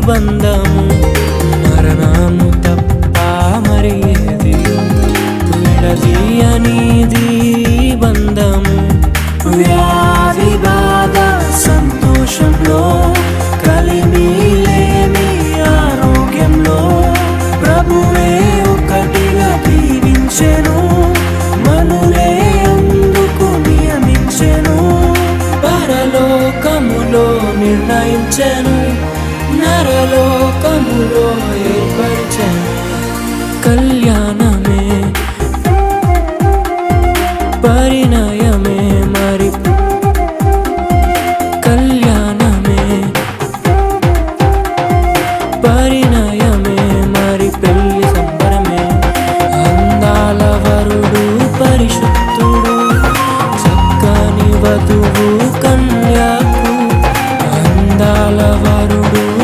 బంధము మరణము తప్ప మరి ఏది విడదీయనిది బంధము వ్యాధి బాధ సంతోషంలో కలిమి లేని ఆరోగ్యంలో ప్రభువే ఒకటిగా దీవించెను మనులే అందుకు నియమించెను పరలోకములో నిర్ణయించెను నరలోకములో ఏర్పరిచెను కళ్యాణమే పరిణయమే మరి కళ్యాణమే పరిణయమే